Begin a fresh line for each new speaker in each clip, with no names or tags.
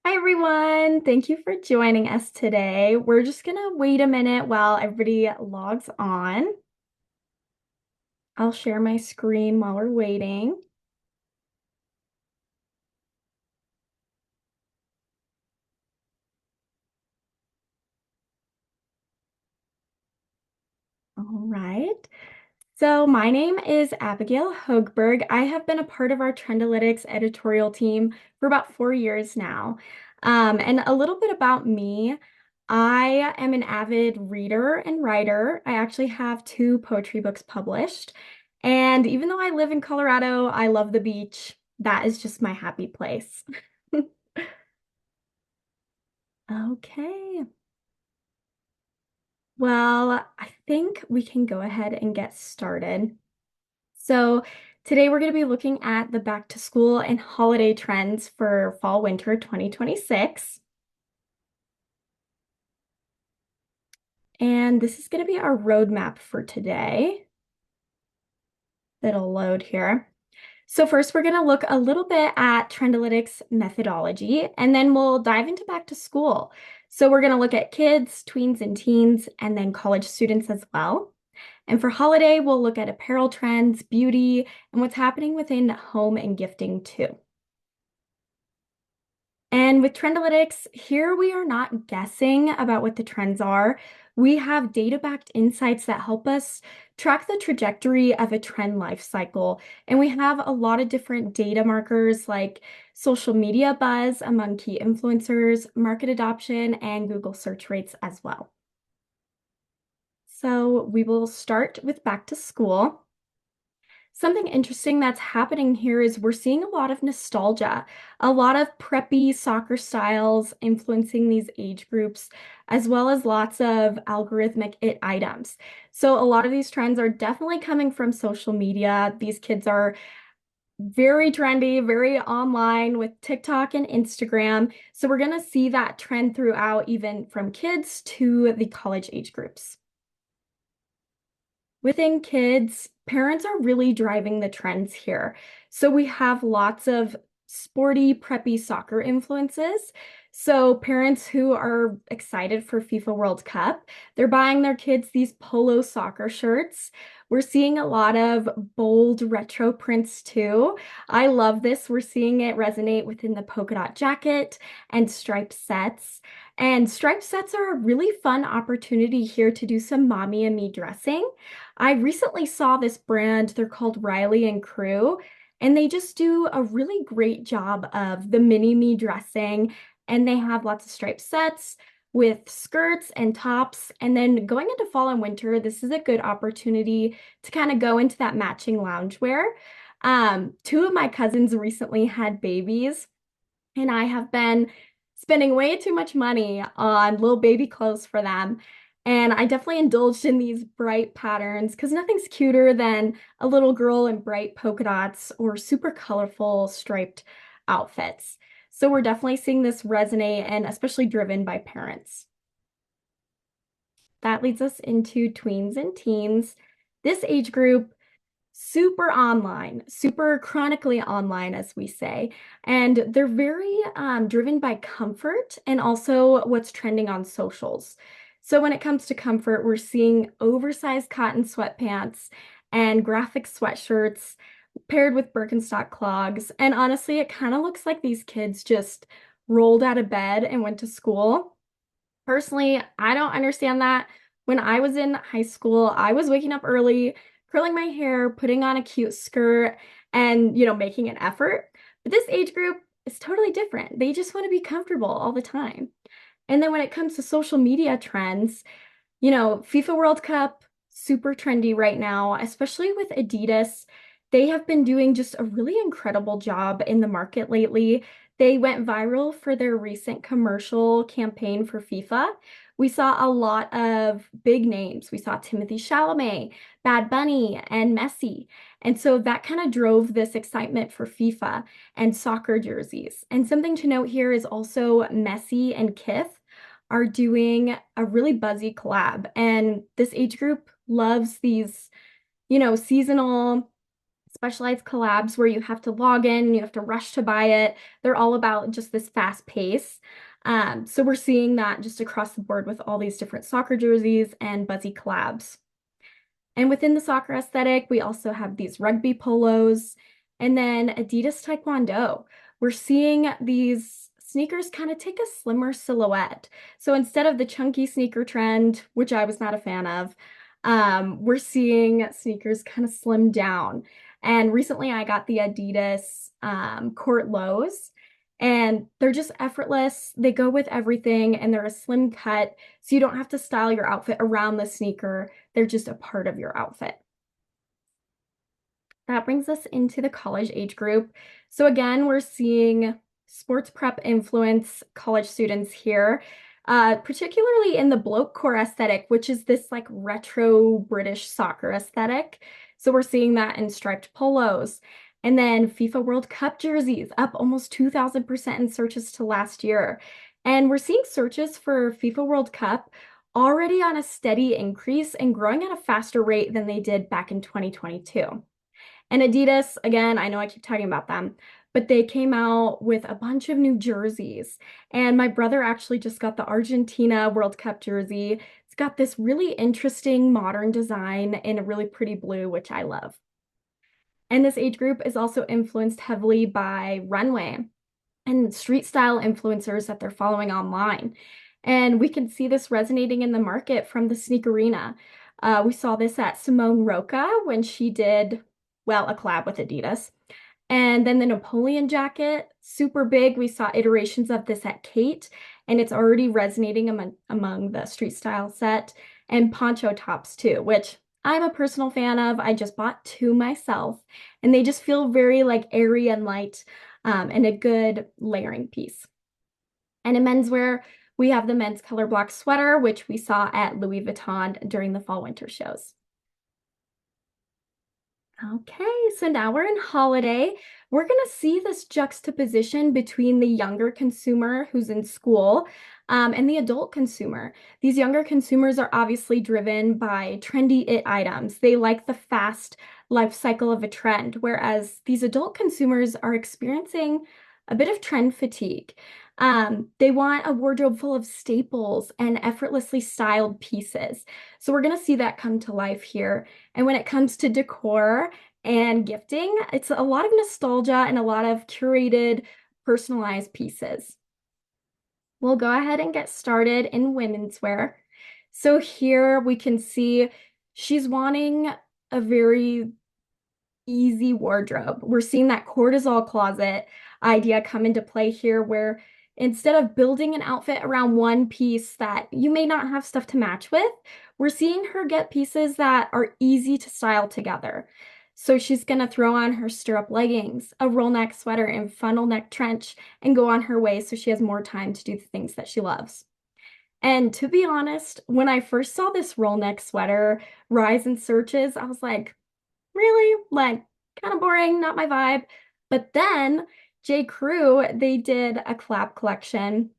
Hi everyone, thank you for joining us today. We're just gonna wait a minute while everybody logs on. I'll share my screen while we're waiting. All right. So my name is Abigail Hoegberg. I have been a part of our Trendalytics editorial team for about 4 years now. And a little bit about me. I am an avid reader and writer. I actually have two poetry books published. And even though I live in Colorado, I love the beach. That is just my happy place. Okay. Well, I think we can go ahead and get started. So today we're going to be looking at the back to school and holiday trends for fall winter 2026. And this is going to be our roadmap for today that'll load here. So first we're going to look a little bit at Trendalytics methodology, and then we'll dive into back to school. So we're going to look at kids, tweens, and teens, and then college students as well. And for holiday, we'll look at apparel trends, beauty, and what's happening within home and gifting too. And with Trendalytics, here we are not guessing about what the trends are. We have data-backed insights that help us track the trajectory of a trend life cycle. And we have a lot of different data markers like social media buzz among key influencers, market adoption, and Google search rates as well. So we will start with back to school. Something interesting that's happening here is we're seeing a lot of nostalgia, a lot of preppy soccer styles influencing these age groups, as well as lots of algorithmic it items. So a lot of these trends are definitely coming from social media. These kids are very trendy, very online with TikTok and Instagram. So we're going to see that trend throughout, even from kids to the college age groups. Within kids, parents are really driving the trends here. So we have lots of sporty, preppy soccer influences. So parents who are excited for FIFA World Cup, they're buying their kids these polo soccer shirts. We're seeing a lot of bold retro prints too. I love this. We're seeing it resonate within the polka dot jacket and striped sets. And striped sets are a really fun opportunity here to do some mommy and me dressing. I recently saw this brand, they're called Riley and Crew, and they just do a really great job of the mini me dressing, and they have lots of striped sets with skirts and tops. And then going into fall and winter, this is a good opportunity to kind of go into that matching loungewear. Two of my cousins recently had babies, and I have been spending way too much money on little baby clothes for them. And I definitely indulged in these bright patterns because nothing's cuter than a little girl in bright polka dots or super colorful striped outfits. So we're definitely seeing this resonate and especially driven by parents. That leads us into tweens and teens. This age group super online, super chronically online, as we say. And they're very driven by comfort and also what's trending on socials. So when it comes to comfort, we're seeing oversized cotton sweatpants and graphic sweatshirts paired with Birkenstock clogs. And honestly, it kind of looks like these kids just rolled out of bed and went to school. Personally, I don't understand that. When I was in high school, I was waking up early, curling my hair, putting on a cute skirt, and, making an effort. But this age group is totally different. They just want to be comfortable all the time. And then when it comes to social media trends, FIFA World Cup, super trendy right now, especially with Adidas. They have been doing just a really incredible job in the market lately. They went viral for their recent commercial campaign for FIFA. We saw a lot of big names. We saw Timothy Chalamet, Bad Bunny, and Messi. And so that kind of drove this excitement for FIFA and soccer jerseys. And something to note here is also Messi and Kith are doing a really buzzy collab. And this age group loves these, seasonal specialized collabs where you have to log in, you have to rush to buy it. They're all about just this fast pace. So we're seeing that just across the board with all these different soccer jerseys and buzzy collabs. And within the soccer aesthetic, we also have these rugby polos and then Adidas Taekwondo. We're seeing these sneakers kind of take a slimmer silhouette. So instead of the chunky sneaker trend, which I was not a fan of, we're seeing sneakers kind of slim down. And recently I got the Adidas Court Lows, and they're just effortless. They go with everything and they're a slim cut, so you don't have to style your outfit around the sneaker. They're just a part of your outfit. That brings us into the college age group. So again, we're seeing sports prep influence college students here, particularly in the bloke core aesthetic, which is this like retro British soccer aesthetic. So we're seeing that in striped polos. And then FIFA World Cup jerseys up almost 2,000% in searches to last year. And we're seeing searches for FIFA World Cup already on a steady increase and growing at a faster rate than they did back in 2022. And Adidas, again, I know I keep talking about them, but they came out with a bunch of new jerseys. And my brother actually just got the Argentina World Cup jersey. It's got this really interesting modern design in a really pretty blue, which I love. And this age group is also influenced heavily by runway and street style influencers that they're following online. And we can see this resonating in the market from the Sneakerina. We saw this at Simone Roca when she did, well, a collab with Adidas. And then the Napoleon jacket, super big. We saw iterations of this at Kate, and it's already resonating among the street style set, and poncho tops too, which I'm a personal fan of. I just bought two myself, and they just feel very like airy and light, and a good layering piece. And in menswear, we have the men's color block sweater, which we saw at Louis Vuitton during the fall winter shows. Okay, so now we're in holiday. We're going to see this juxtaposition between the younger consumer who's in school, and the adult consumer. These younger consumers are obviously driven by trendy it items. They like the fast life cycle of a trend, whereas these adult consumers are experiencing a bit of trend fatigue. They want a wardrobe full of staples and effortlessly styled pieces. So we're going to see that come to life here. And when it comes to decor and gifting, it's a lot of nostalgia and a lot of curated, personalized pieces. We'll go ahead and get started in women's wear. So here we can see she's wanting a very easy wardrobe. We're seeing that cortisol closet idea come into play here, where instead of building an outfit around one piece that you may not have stuff to match with, we're seeing her get pieces that are easy to style together. So she's going to throw on her stirrup leggings, a roll neck sweater, and funnel neck trench, and go on her way so she has more time to do the things that she loves. And to be honest, when I first saw this roll neck sweater rise in searches, I was like, really? Like, kind of boring, not my vibe. But then J. Crew, they did a collab collection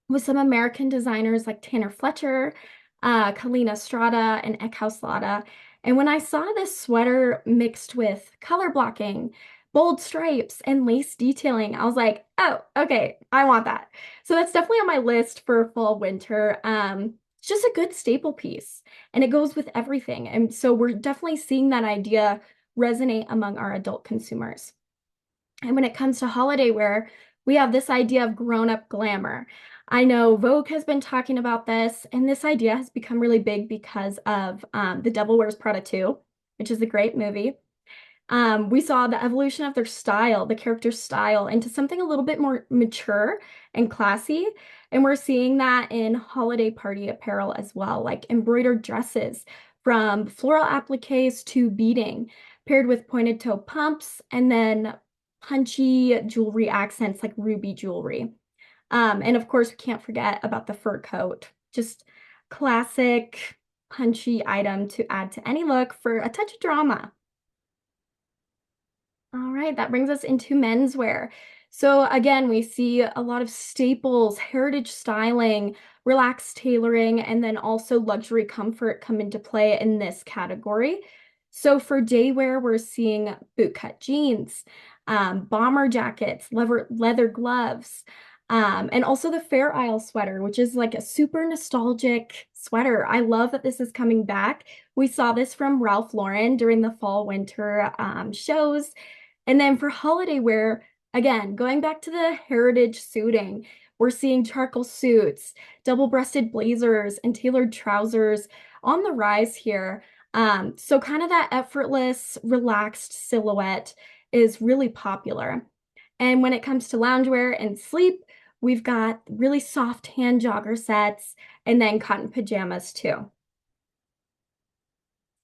with some American designers like Tanner Fletcher, Kalina Strada, and Eckhouse Lada. And when I saw this sweater mixed with color blocking, bold stripes, and lace detailing, I was like, oh, okay, I want that. So that's definitely on my list for fall winter. It's just a good staple piece, and it goes with everything. And so we're definitely seeing that idea resonate among our adult consumers. And when it comes to holiday wear, we have this idea of grown-up glamour. I know Vogue has been talking about this, and this idea has become really big because of The Devil Wears Prada 2, which is a great movie. We saw the evolution of their style, the character's style, into something a little bit more mature and classy. And we're seeing that in holiday party apparel as well, like embroidered dresses from floral appliques to beading, paired with pointed toe pumps, and then punchy jewelry accents like ruby jewelry. And of course, we can't forget about the fur coat, just classic punchy item to add to any look for a touch of drama. All right, that brings us into menswear. So again, we see a lot of staples, heritage styling, relaxed tailoring, and then also luxury comfort come into play in this category. So for day wear, we're seeing bootcut jeans, bomber jackets, leather gloves, and also the Fair Isle sweater, which is like a super nostalgic sweater. I love that this is coming back. We saw this from Ralph Lauren during the fall winter shows. And then for holiday wear, again, going back to the heritage suiting, we're seeing charcoal suits, double-breasted blazers, and tailored trousers on the rise here. So kind of that effortless, relaxed silhouette is really popular. And when it comes to loungewear and sleep, we've got really soft hand jogger sets and then cotton pajamas too.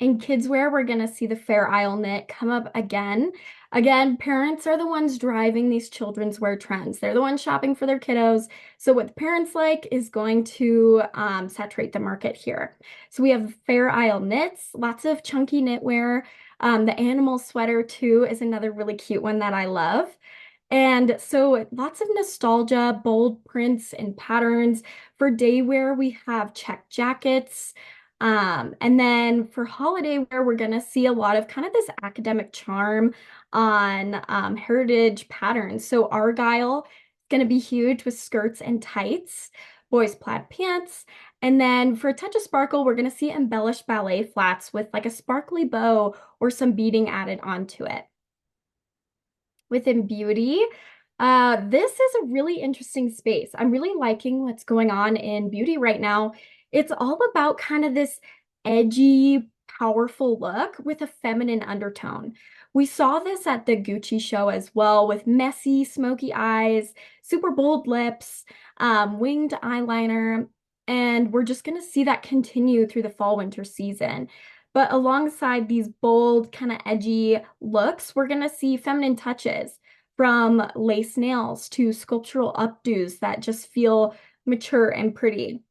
In kids wear, we're going to see the Fair Isle knit come up again. Again, parents are the ones driving these children's wear trends. They're the ones shopping for their kiddos. So what the parents like is going to saturate the market here. So we have Fair Isle knits, lots of chunky knitwear. The animal sweater too is another really cute one that I love. And so lots of nostalgia, bold prints and patterns. For day wear, we have check jackets. And then for holiday wear, we're going to see a lot of kind of this academic charm on heritage patterns. So Argyle is going to be huge with skirts and tights, boys plaid pants. And then for a touch of sparkle, we're going to see embellished ballet flats with like a sparkly bow or some beading added onto it. Within beauty, this is a really interesting space. I'm really liking what's going on in beauty right now. It's all about kind of this edgy, powerful look with a feminine undertone. We saw this at the Gucci show as well with messy, smoky eyes, super bold lips, winged eyeliner, and we're just going to see that continue through the fall winter season. But alongside these bold, kind of edgy looks, we're going to see feminine touches from lace nails to sculptural updos that just feel mature and pretty.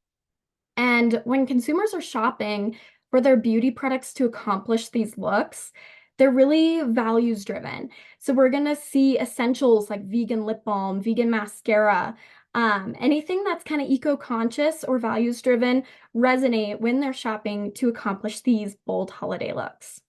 And when consumers are shopping for their beauty products to accomplish these looks, they're really values driven. So we're going to see essentials like vegan lip balm, vegan mascara, anything that's kind of eco-conscious or values driven resonate when they're shopping to accomplish these bold holiday looks.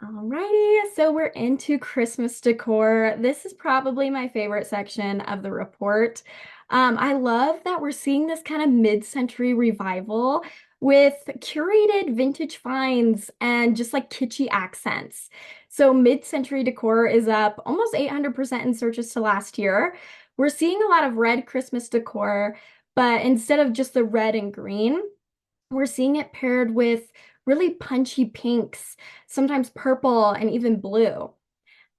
Alrighty, so we're into Christmas decor. This is probably my favorite section of the report. I love that we're seeing this kind of mid-century revival with curated vintage finds and just like kitschy accents. So mid-century decor is up almost 800% in searches to last year. We're seeing a lot of red Christmas decor, but instead of just the red and green, we're seeing it paired with really punchy pinks, sometimes purple and even blue.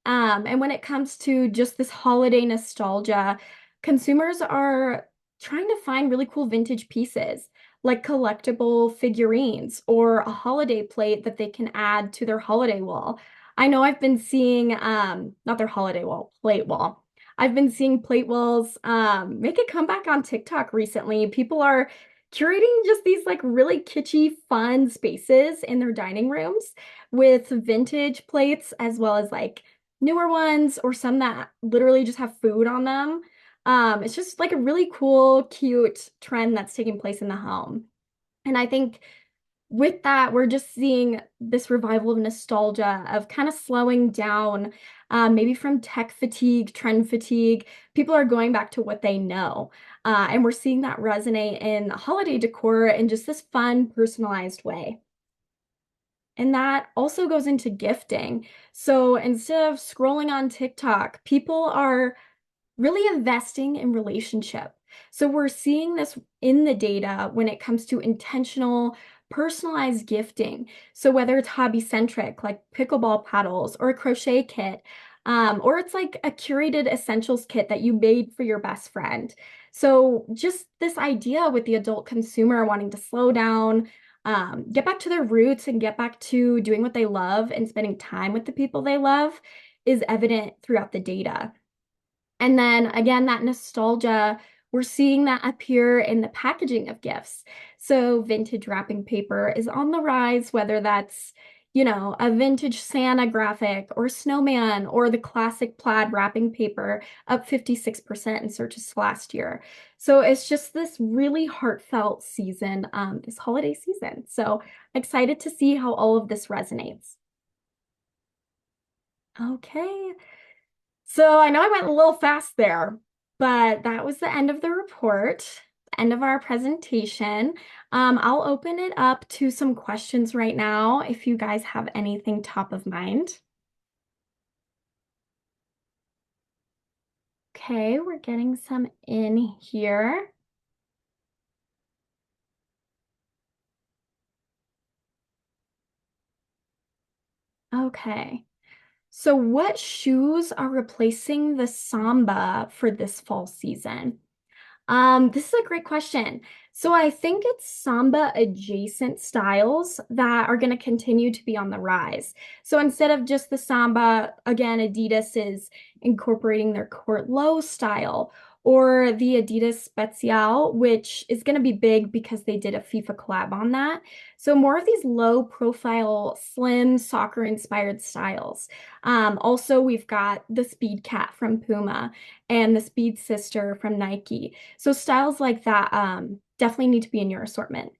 And when it comes to just this holiday nostalgia, consumers are trying to find really cool vintage pieces, like collectible figurines or a holiday plate that they can add to their holiday wall. I know I've been seeing, not their holiday wall, plate wall. I've been seeing plate walls make a comeback on TikTok recently. People are curating just these like really kitschy, fun spaces in their dining rooms with vintage plates as well as like newer ones or some that literally just have food on them. It's just like a really cool, cute trend that's taking place in the home. And I think with that, we're just seeing this revival of nostalgia, of kind of slowing down, maybe from tech fatigue, trend fatigue. People are going back to what they know. And we're seeing that resonate in holiday decor in just this fun, personalized way. And that also goes into gifting. So instead of scrolling on TikTok, people are really investing in relationship. So we're seeing this in the data when it comes to intentional, personalized gifting. So whether it's hobby centric, like pickleball paddles or a crochet kit, or it's like a curated essentials kit that you made for your best friend. So just this idea with the adult consumer wanting to slow down, get back to their roots and get back to doing what they love and spending time with the people they love is evident throughout the data. And then again, that nostalgia, we're seeing that appear in the packaging of gifts. So vintage wrapping paper is on the rise, whether that's, a vintage Santa graphic or snowman or the classic plaid wrapping paper up 56% in searches last year. So it's just this really heartfelt season, this holiday season. So excited to see how all of this resonates. Okay. So I know I went a little fast there, but that was the end of the report, end of our presentation. I'll open it up to some questions right now if you guys have anything top of mind. Okay, we're getting some in here. Okay. So what shoes are replacing the Samba for this fall season? This is a great question. So I think it's Samba adjacent styles that are going to continue to be on the rise. So instead of just the Samba, again, Adidas is incorporating their court low style or the Adidas Special, which is going to be big because they did a FIFA collab on that. So more of these low profile, slim, soccer inspired styles. Also, we've got the Speed Cat from Puma and the Speed Sister from Nike. So styles like that definitely need to be in your assortment.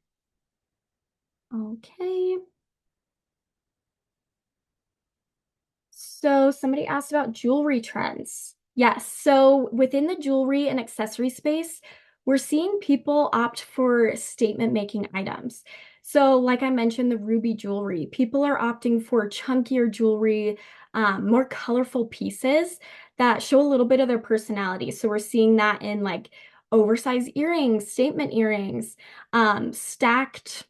Okay. So somebody asked about jewelry trends. Yes. So within the jewelry and accessory space, we're seeing people opt for statement making items. So like I mentioned, the ruby jewelry, people are opting for chunkier jewelry, more colorful pieces that show a little bit of their personality. So we're seeing that in like oversized earrings, statement earrings, stacked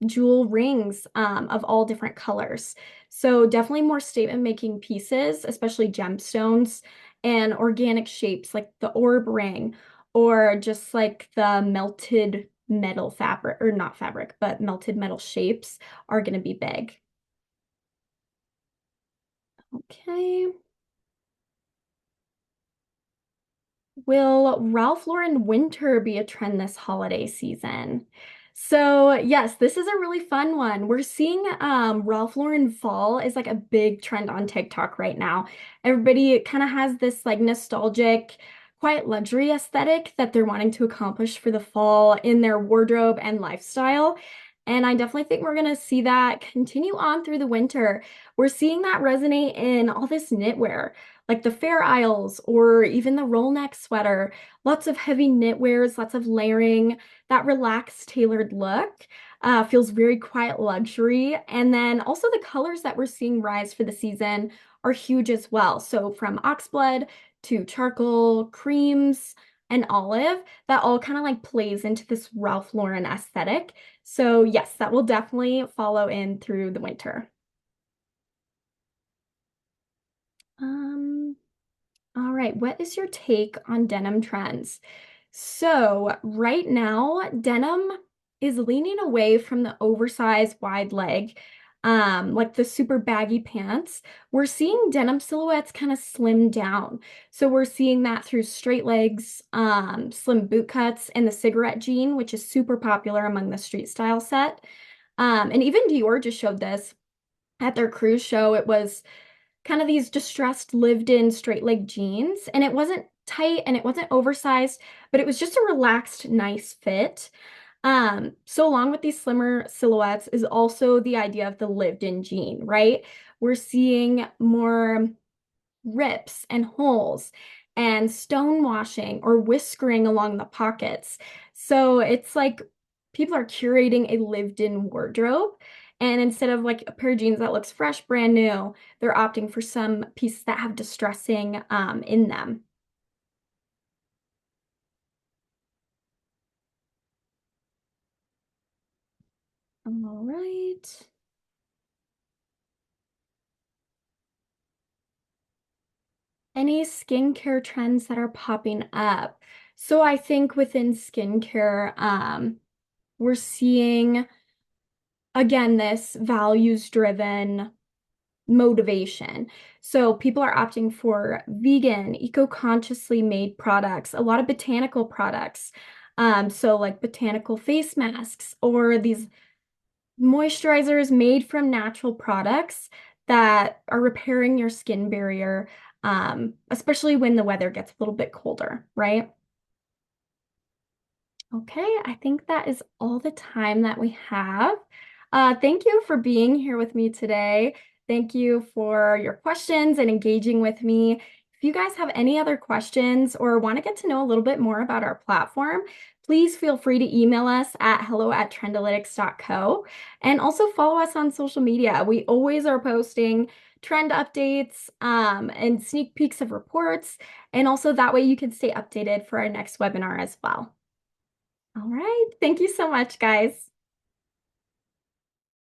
jewel rings of all different colors. So definitely more statement making pieces, especially gemstones and organic shapes like the orb ring or just like the melted metal fabric or not fabric, but melted metal shapes are going to be big. Okay. Will Ralph Lauren winter be a trend this holiday season? So, yes, this is a really fun one. We're seeing Ralph Lauren fall is like a big trend on TikTok right now. Everybody kind of has this like nostalgic, quiet luxury aesthetic that they're wanting to accomplish for the fall in their wardrobe and lifestyle. And I definitely think we're going to see that continue on through the winter. We're seeing that resonate in all this knitwear like the Fair Isles or even the rollneck sweater. Lots of heavy knitwears, lots of layering. That relaxed, tailored look feels very quiet luxury. And then also the colors that we're seeing rise for the season are huge as well. So from oxblood to charcoal, creams, and olive, that all kind of like plays into this Ralph Lauren aesthetic. So yes, that will definitely follow in through the winter. Um, All right, what is your take on denim trends? So, right now, denim is leaning away from the oversized wide leg, like the super baggy pants. We're seeing denim silhouettes kind of slim down. So, we're seeing that through straight legs, slim boot cuts, and the cigarette jean, which is super popular among the street style set. And even Dior just showed this at their cruise show. It was kind of these distressed lived-in straight leg jeans, and it wasn't tight and it wasn't oversized, but it was just a relaxed, nice fit. So along with these slimmer silhouettes is also the idea of the lived-in jean, right? We're seeing more rips and holes and stone washing or whiskering along the pockets. So it's like people are curating a lived-in wardrobe. And instead of like a pair of jeans that looks fresh, brand new, they're opting for some pieces that have distressing in them. All right. Any skincare trends that are popping up? So I think within skincare, we're seeing again this values driven motivation. So people are opting for vegan, eco-consciously made products, a lot of botanical products. So like botanical face masks or these Moisturizers made from natural products that are repairing your skin barrier, especially when the weather gets a little bit colder, right? Okay, I think that is all the time that we have. Thank you for being here with me today. Thank you for your questions and engaging with me. If you guys have any other questions or want to get to know a little bit more about our platform, please feel free to email us at hello@trendalytics.co and also follow us on social media. We always are posting trend updates and sneak peeks of reports, and also that way you can stay updated for our next webinar as well. All right. Thank you so much, guys.